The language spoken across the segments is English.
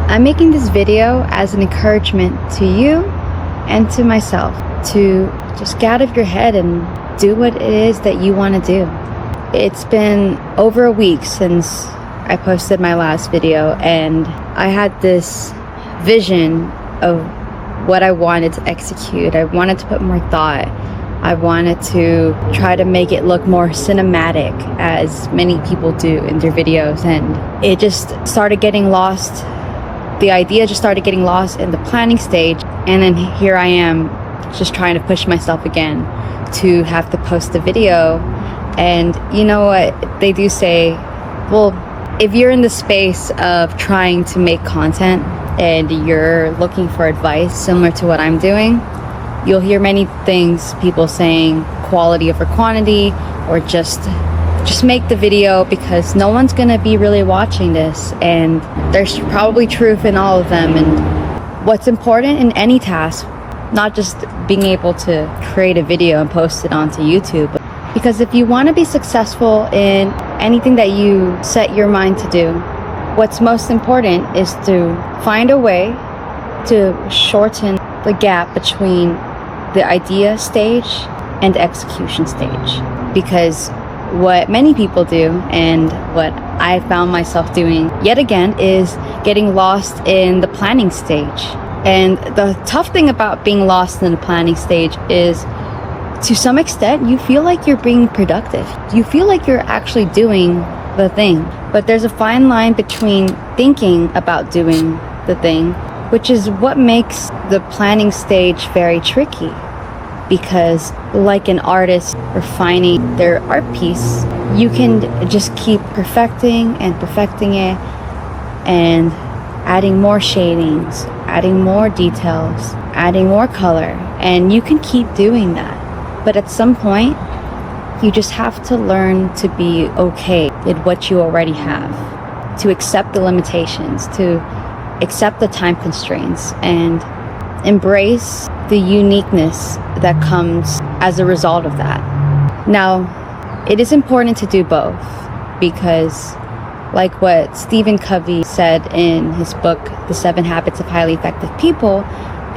I'm making this video as an encouragement to you and to myself to just get out of your head and do what it is that you want to do. It's been over a week since I posted my last video, and I had this vision of what I wanted to execute. I wanted to put more thought. I wanted to try to make it look more cinematic, as many people do in their videos, and it just started getting lost. The idea just started getting lost in the planning stage, and then here I am just trying to push myself again to have to post a video. And you know what they do say, well, if you're in the space of trying to make content and you're looking for advice similar to what I'm doing, you'll hear many things, people saying quality over quantity, or just make the video because no one's gonna be really watching this, and there's probably truth in all of them. And what's important in any task, not just being able to create a video and post it onto YouTube, because if you want to be successful in anything that you set your mind to do, what's most important is to find a way to shorten the gap between the idea stage and execution stage. Because what many people do, and what I found myself doing yet again, is getting lost in the planning stage. And the tough thing about being lost in the planning stage is, to some extent, you feel like you're being productive. You feel like you're actually doing the thing. But there's a fine line between thinking about doing the thing, which is what makes the planning stage very tricky. Because like an artist refining their art piece, you can just keep perfecting it and adding more shadings, adding more details, adding more color, and you can keep doing that. But at some point, you just have to learn to be okay with what you already have, to accept the limitations, to accept the time constraints, and embrace the uniqueness that comes as a result of that. Now, it is important to do both, because like what Stephen Covey said in his book, The 7 Habits of Highly Effective People,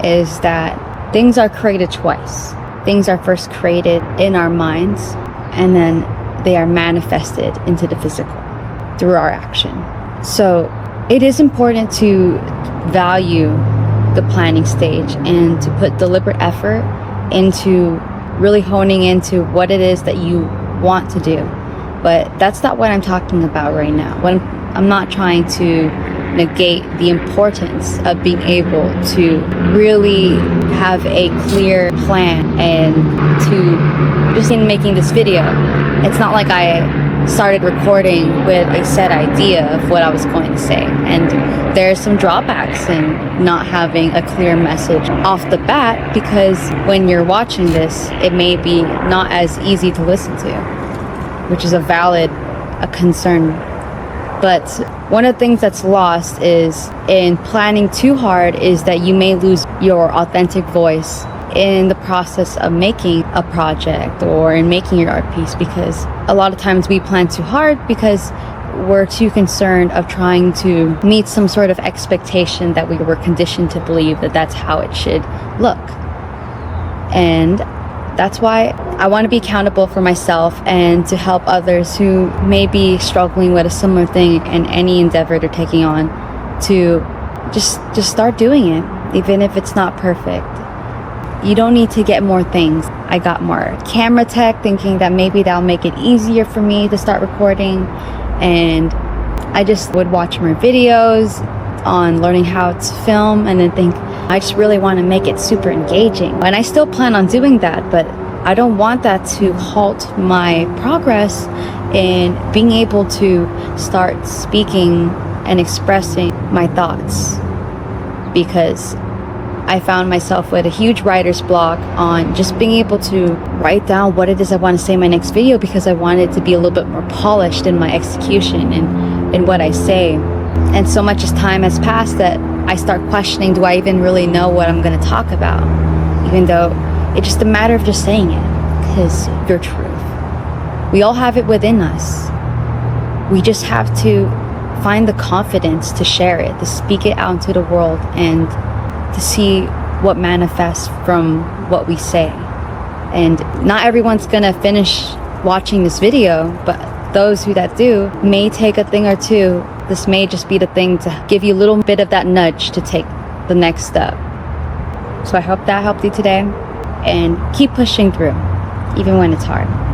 is that things are created twice. Things are first created in our minds, and then they are manifested into the physical through our action. So it is important to value the planning stage and to put deliberate effort into really honing into what it is that you want to do. But that's not what I'm talking about right now. I'm not trying to negate the importance of being able to really have a clear plan, and to just in making this video, it's not like I started recording with a set idea of what I was going to say. And there's some drawbacks in not having a clear message off the bat, because when you're watching this, it may be not as easy to listen to, which is a concern. But one of the things that's lost is in planning too hard is that you may lose your authentic voice in the process of making a project or in making your art piece, because a lot of times we plan too hard because we're too concerned of trying to meet some sort of expectation that we were conditioned to believe that that's how it should look. And that's why I want to be accountable for myself and to help others who may be struggling with a similar thing in any endeavor they're taking on, to just start doing it, even if it's not perfect. You don't need to get more things. I got more camera tech, thinking that maybe that'll make it easier for me to start recording, and I just would watch more videos on learning how to film, and then think, I just really want to make it super engaging. And I still plan on doing that, but I don't want that to halt my progress in being able to start speaking and expressing my thoughts, because I found myself with a huge writer's block on just being able to write down what it is I want to say in my next video, because I want it to be a little bit more polished in my execution and in what I say. And so much as time has passed that I start questioning, do I even really know what I'm going to talk about? Even though it's just a matter of just saying it, because your truth. We all have it within us. We just have to find the confidence to share it, to speak it out into the world, and to see what manifests from what we say. And not everyone's gonna finish watching this video, but those who that do may take a thing or two. This may just be the thing to give you a little bit of that nudge to take the next step. So I hope that helped you today, and keep pushing through, even when it's hard.